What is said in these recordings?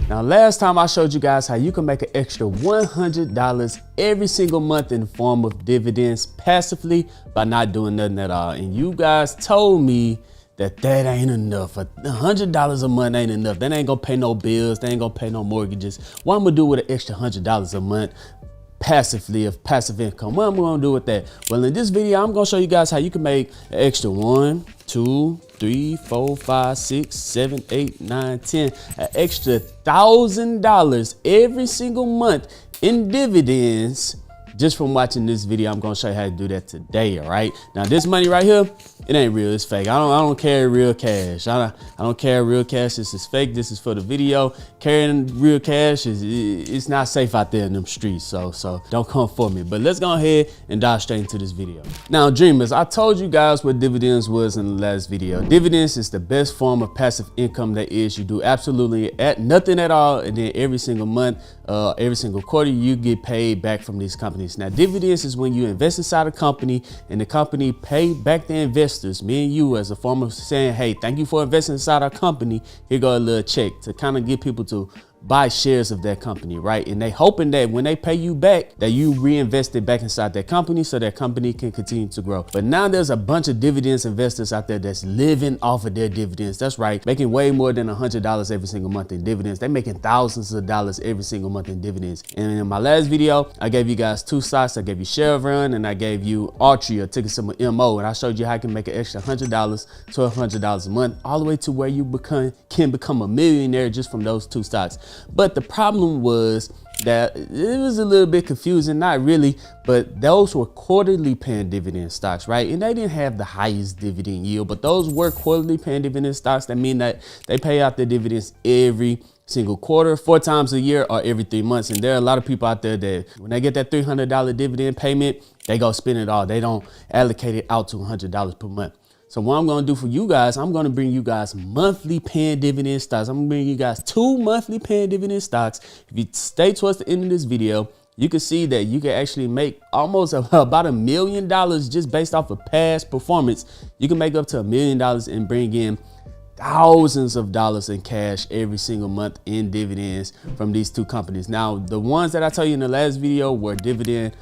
Now, last time I showed you guys how you can make an extra $100 every single month in the form of dividends passively by not doing nothing at all. And you guys told me that ain't enough. $100 a month ain't enough. That ain't gonna pay no bills. They ain't gonna pay no mortgages. What I'm gonna do with an extra $100 a month passively of passive income? What I'm gonna do with that? Well, in this video, I'm gonna show you guys how you can make an extra 1, 2, 3, 4, 5, 6, 7, 8, 9, 10, an extra $1,000 every single month in dividends just from watching this video. I'm gonna show you how to do that today. All right, now this money right here, it ain't real, it's fake. I don't carry real cash. I don't carry real cash. This is fake. This is for the video. Carrying real cash it's not safe out there in them streets, so don't come for me. But let's go ahead and dive straight into this video. Now, dreamers, I told you guys what dividends was in the last video. Dividends is the best form of passive income that is. You do absolutely nothing at all, and then every single month, every single quarter, you get paid back from these companies. Now, dividends is when you invest inside a company and the company pay back the investors, me and you, as a form of saying, hey, thank you for investing inside our company. Here go a little check to kind of get people to buy shares of that company, right? And they hoping that when they pay you back, that you reinvest it back inside that company so that company can continue to grow. But now there's a bunch of dividends investors out there that's living off of their dividends. That's right, making way more than $100 every single month in dividends. They're making thousands of dollars every single month in dividends. And in my last video, I gave you guys two stocks. I gave you Chevron and I gave you Altria, a ticker symbol MO. And I showed you how I can make an extra $100, $1,200 a month, all the way to where you can become a millionaire just from those two stocks. But the problem was that it was a little bit confusing, not really, but those were quarterly paying dividend stocks, right? And they didn't have the highest dividend yield, but those were quarterly paying dividend stocks. That mean that they pay out their dividends every single quarter, 4 times a year, or every 3 months. And there are a lot of people out there that when they get that $300 dividend payment, they go spend it all. They don't allocate it out to $100 per month. So what I'm going to do for you guys, I'm going to bring you guys monthly paying dividend stocks. I'm going to bring you guys 2 monthly paying dividend stocks. If you stay towards the end of this video, you can see that you can actually make almost about $1 million just based off of past performance. You can make up to $1 million and bring in thousands of dollars in cash every single month in dividends from these 2 companies. Now, the ones that I told you in the last video were dividend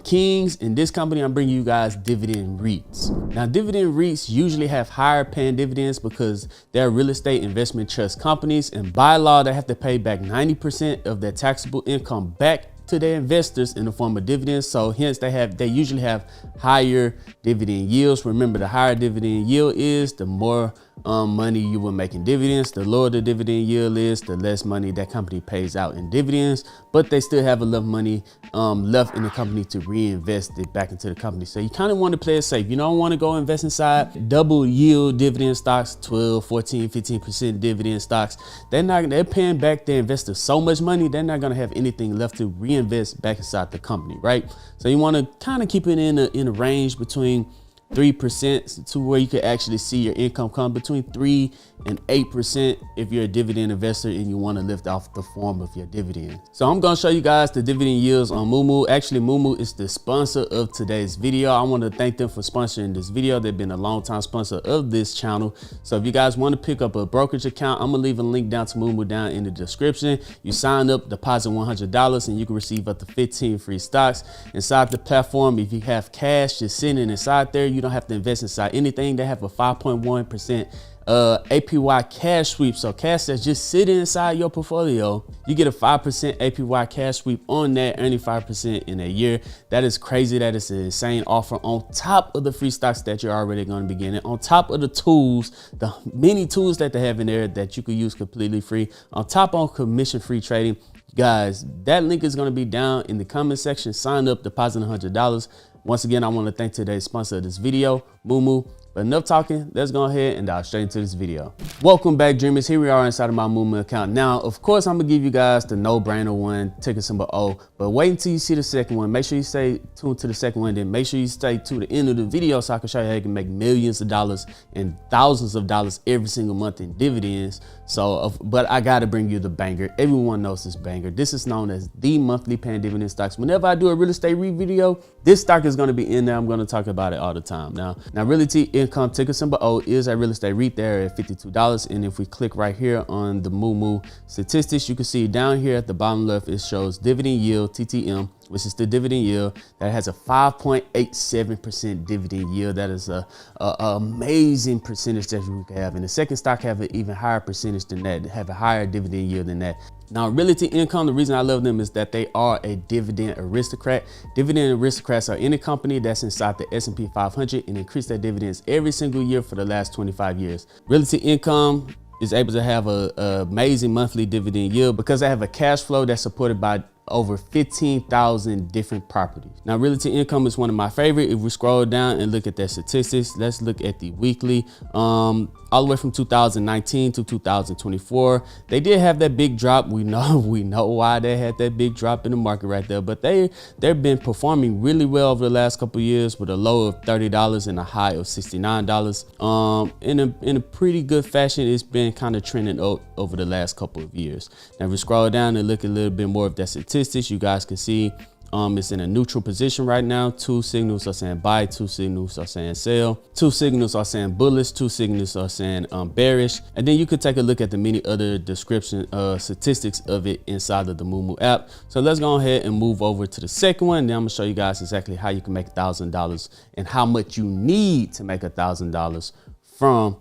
kings. In this company, I'm bringing you guys dividend REITs. Now, dividend REITs usually have higher paying dividends because they're real estate investment trust companies, and by law, they have to pay back 90% of their taxable income back to their investors in the form of dividends. So hence they usually have higher dividend yields. Remember, the higher dividend yield is, the more money you will make in dividends. The lower the dividend yield is, the less money that company pays out in dividends, but they still have enough money left in the company to reinvest it back into the company. So you kind of want to play it safe. You don't want to go invest inside double yield dividend stocks, 12, 14, 15% dividend stocks. They're paying back their investors so much money, they're not going to have anything left to reinvest back inside the company, right? So you want to kind of keep it in a range between 3% to where you could actually see your income come between 3 and 8% if you're a dividend investor and you want to lift off the form of your dividend. So I'm going to show you guys the dividend yields on Moomoo. Actually, Moomoo is the sponsor of today's video. I want to thank them for sponsoring this video. They've been a long time sponsor of this channel. So if you guys want to pick up a brokerage account, I'm gonna leave a link down to Moomoo down in the description. You sign up, deposit $100, and you can receive up to 15 free stocks inside the platform. If you have cash just sitting inside there, you don't have to invest inside anything. They have a 5.1% APY cash sweep. So cash that's just sitting inside your portfolio, you get a 5% APY cash sweep on that, earning 5% in a year. That is crazy. That is an insane offer on top of the free stocks that you're already going to be getting, on top of the tools, the many tools that they have in there that you could use completely free, on top of commission free trading. Guys, that link is going to be down in the comment section. Sign up, deposit $100. Once again, I want to thank today's sponsor of this video, Moomoo. But enough talking, let's go ahead and dive straight into this video. Welcome back, dreamers. Here we are inside of my Moomoo account. Now, of course, I'm gonna give you guys the no-brainer one, ticker symbol O, but wait until you see the second one. Make sure you stay tuned to the second one, then make sure you stay to the end of the video so I can show you how you can make millions of dollars and thousands of dollars every single month in dividends. So, but I gotta bring you the banger. Everyone knows this banger. This is known as the monthly paying dividend stocks. Whenever I do a real estate REIT video, this stock is gonna be in there. I'm gonna talk about it all the time. Now Realty Income, ticker symbol O, is a real estate REIT there at $52. And if we click right here on the Moo statistics, you can see down here at the bottom left, it shows dividend yield, TTM, which is the dividend yield that has a 5.87% dividend yield. That is a amazing percentage that we can have. And the second stock have an even higher percentage than that, have a higher dividend yield than that. Now, Realty Income, the reason I love them is that they are a dividend aristocrat. Dividend aristocrats are any company that's inside the S&P 500 and increase their dividends every single year for the last 25 years. Realty Income is able to have a amazing monthly dividend yield because they have a cash flow that's supported by over 15,000 different properties. Now, Realty Income is one of my favorite. If we scroll down and look at their statistics, let's look at the weekly, all the way from 2019 to 2024. They did have that big drop. We know why they had that big drop in the market right there, but they've been performing really well over the last couple of years with a low of $30 and a high of $69. In a pretty good fashion. It's been kind of trending over the last couple of years. Now, if we scroll down and look a little bit more of that statistics, you guys can see it's in a neutral position right now. Two signals are saying buy, two signals are saying sell, two signals are saying bullish, two signals are saying bearish. And then you could take a look at the many other description statistics of it inside of the Moo app. So let's go ahead and move over to the second one. Then I'm gonna show you guys exactly how you can make $1,000 and how much you need to make $1,000 from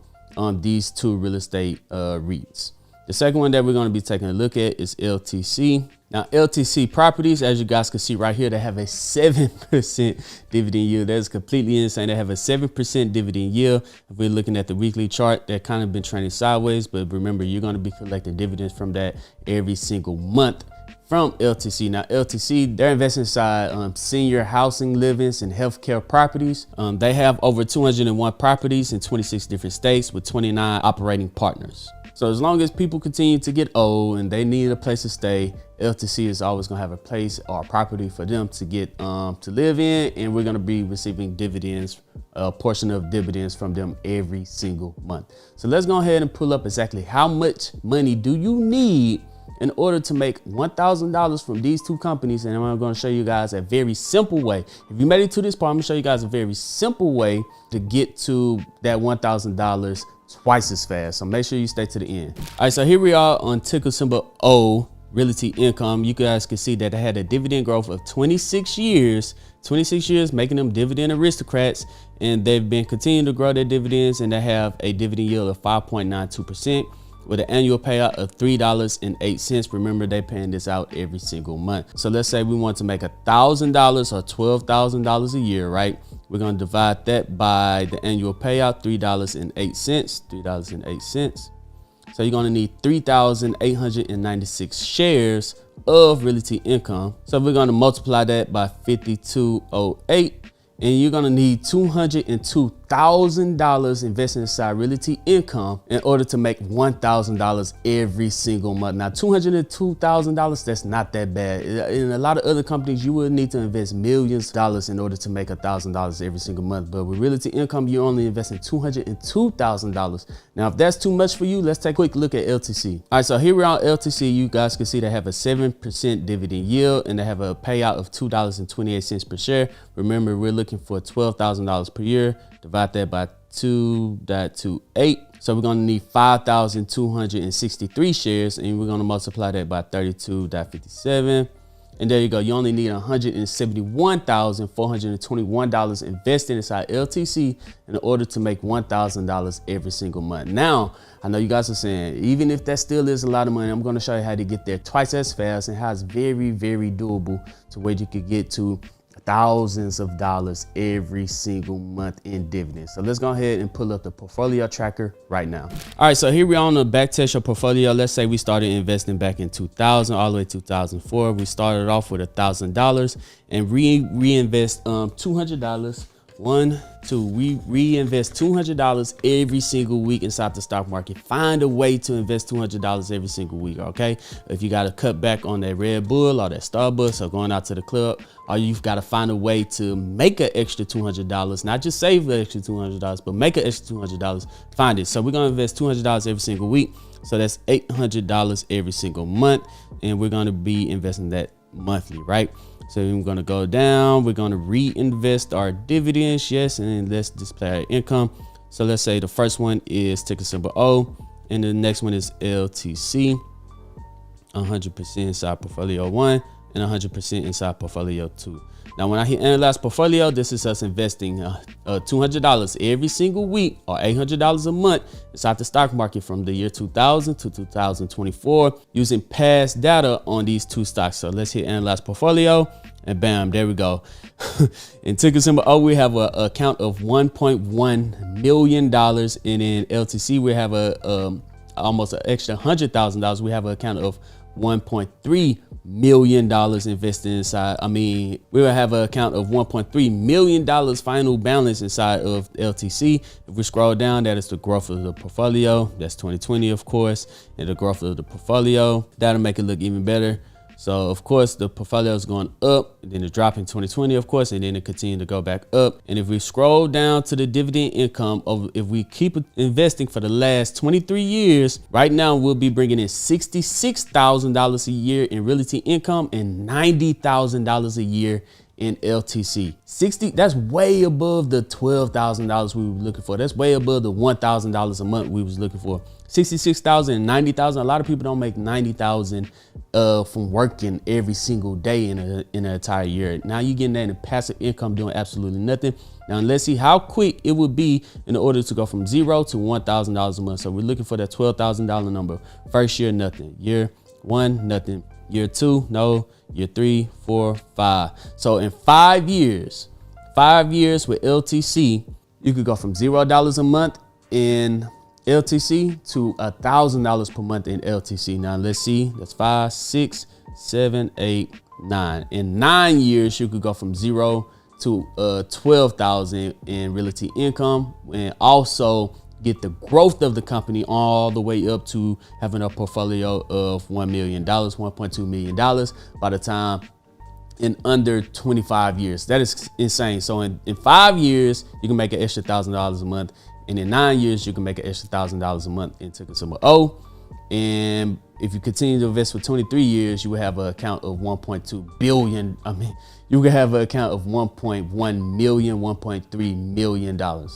these two real estate REITs. The second one that we're going to be taking a look at is LTC. Now, LTC Properties, as you guys can see right here, they have a 7% dividend yield. That is completely insane. They have a 7% dividend yield. If we're looking at the weekly chart, they've kind of been trending sideways, but remember, you're going to be collecting dividends from that every single month from LTC. Now, LTC, they're investing inside senior housing livings and healthcare properties. They have over 201 properties in 26 different states with 29 operating partners. So as long as people continue to get old and they need a place to stay, LTC is always going to have a place or a property for them to get to live in, and we're going to be receiving dividends, a portion of dividends from them every single month. So let's go ahead and pull up exactly how much money do you need in order to make $1,000 from these two companies. And I'm going to show you guys a very simple way. If you made it to this part, I'm going to show you guys a very simple way to get to that $1,000 twice as fast. So make sure you stay to the end. All right, so here we are on ticker symbol O, Realty Income. You guys can see that they had a dividend growth of 26 years, making them dividend aristocrats, and they've been continuing to grow their dividends, and they have a dividend yield of 5.92%. with an annual payout of $3.08. Remember, they paying this out every single month. So let's say we want to make $1,000 or $12,000 a year, right? We're going to divide that by the annual payout, $3.08. So you're going to need 3,896 shares of Realty Income. So we're going to multiply that by 5208, and you're going to need $202,000 invested inside Realty Income in order to make $1,000 every single month. Now, $202,000, that's not that bad. In a lot of other companies, you would need to invest millions of dollars in order to make $1,000 every single month. But with Realty Income, you're only investing $202,000. Now, if that's too much for you, let's take a quick look at LTC. All right, so here we're on LTC. You guys can see they have a 7% dividend yield, and they have a payout of $2.28 per share. Remember, we're looking for $12,000 per year. Divide that by 2.28. So we're going to need 5,263 shares, and we're going to multiply that by 32.57. And there you go. You only need $171,421 invested inside LTC in order to make $1,000 every single month. Now, I know you guys are saying, even if that still is a lot of money, I'm going to show you how to get there twice as fast and how it's very, very doable to where you could get to thousands of dollars every single month in dividends. So let's go ahead and pull up the portfolio tracker right now. All right, so here we are on the back test your portfolio. Let's say we started investing back in 2000 all the way to 2004. We started off with $1,000 and reinvest $200. We reinvest $200 every single week inside the stock market. Find a way to invest $200 every single week, okay? If you got to cut back on that Red Bull or that Starbucks or going out to the club, or you've got to find a way to make an extra $200, not just save the extra $200, but make an extra $200, find it. So we're going to invest $200 every single week. So that's $800 every single month. And we're going to be investing that monthly, right? So we're going to go down. We're going to reinvest our dividends. Yes. And let's display our income. So let's say the first one is ticker symbol O, and the next one is LTC. 100% inside portfolio 1 and 100% inside portfolio 2. Now, when I hit analyze portfolio, this is us investing $200 every single week or $800 a month inside the stock market from the year 2000 to 2024 using past data on these two stocks. So let's hit analyze portfolio, and bam, there we go. In ticker symbol O, we have an account of $1.1 million, and in LTC, we have almost an extra $100,000. We have an account of $1.3 million invested inside. We will have an account of $1.3 million final balance inside of LTC. If we scroll down, that is the growth of the portfolio. That's 2020, of course, and the growth of the portfolio. That'll make it look even better. So of course the portfolio is going up, and then it dropped in 2020, of course, and then it continued to go back up. And if we scroll down to the dividend income of, if we keep investing for the last 23 years, right now we'll be bringing in $66,000 a year in realty income and $90,000 a year in LTC. That's way above the $12,000 we were looking for. That's way above the $1,000 a month we was looking for. 66,000 and 90,000. A lot of people don't make 90,000 from working every single day in an entire year. Now you're getting that in passive income doing absolutely nothing. Now let's see how quick it would be in order to go from $0 to $1,000 a month. So we're looking for that $12,000 number. First year, nothing. Year 1, nothing. Year 2, no. Year 3, 4, 5. So in 5 years with LTC, you could go from $0 a month in LTC to $1,000 per month in LTC. Now let's see, that's 5, 6, 7, 8, 9. In 9 years, you could go from 0 to 12,000 in realty income, and also get the growth of the company all the way up to having a portfolio of $1 million, $1.2 million by the time in under 25 years. That is insane. So in 5 years, you can make an extra $1,000 a month. And in 9 years, you can make an extra $1,000 a month in ticker symbol O. And if you continue to invest for 23 years, you will have an account of 1.2 billion. You will have an account of 1.1 million, $1.3 million.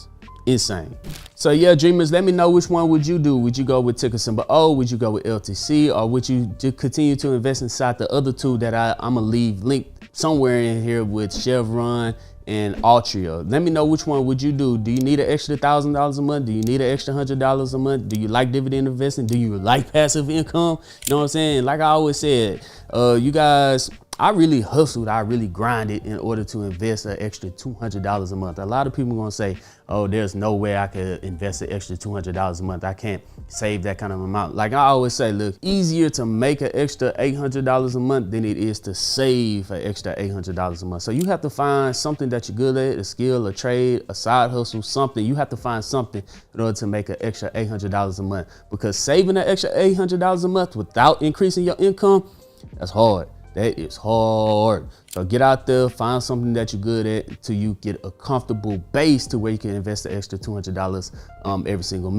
Insane. So yeah, dreamers, let me know which one would you do. Would you go with ticker symbol O? Would you go with LTC? Or would you just continue to invest inside the other two that I'm gonna leave linked somewhere in here with Chevron and Altria? Let me know which one would you do. Do you need an extra $1,000 a month? Do you need an extra $100 a month? Do you like dividend investing? Do you like passive income? You know what I'm saying? Like I always said, you guys, I really hustled, I really grinded in order to invest an extra $200 a month. A lot of people are gonna say, oh, there's no way I could invest an extra $200 a month. I can't save that kind of amount. Like I always say, look, easier to make an extra $800 a month than it is to save an extra $800 a month. So you have to find something that you're good at, a skill, a trade, a side hustle, something. You have to find something in order to make an extra $800 a month, because saving an extra $800 a month without increasing your income, that's hard. That is hard. So get out there, find something that you're good at until you get a comfortable base to where you can invest the extra $200 every single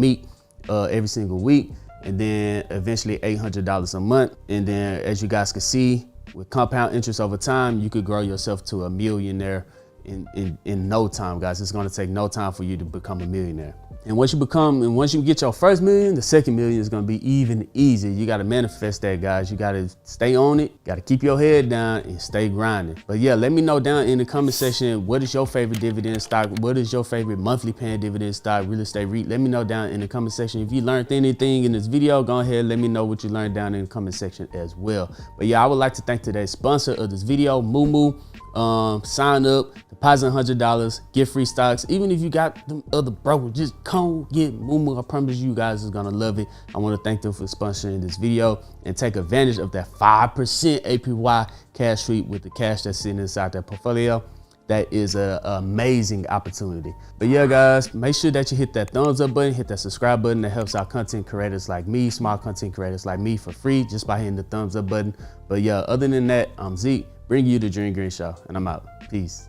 week, and then eventually $800 a month. And then as you guys can see, with compound interest over time, you could grow yourself to a millionaire in no time, guys. It's gonna take no time for you to become a millionaire. And once you get your first million, the second million is gonna be even easier. You gotta manifest that, guys. You gotta stay on it, gotta keep your head down and stay grinding. But yeah, let me know down in the comment section, what is your favorite dividend stock? What is your favorite monthly paying dividend stock, real estate REIT? Let me know down in the comment section. If you learned anything in this video, go ahead, let me know what you learned down in the comment section as well. But yeah, I would like to thank today's sponsor of this video, Moo. Sign up, deposit $100, get free stocks. Even if you got them other brokers, just come get Moo. I promise you guys is gonna love it. I want to thank them for sponsoring this video and take advantage of that 5% APY cash sweep with the cash that's sitting inside that portfolio. That is an amazing opportunity. But yeah, guys, make sure that you hit that thumbs up button, hit that subscribe button. That helps out content creators like me, small content creators like me, for free just by hitting the thumbs up button. But yeah, other than that, I'm Zeke, bring you the Dream Green Show, and I'm out. Peace.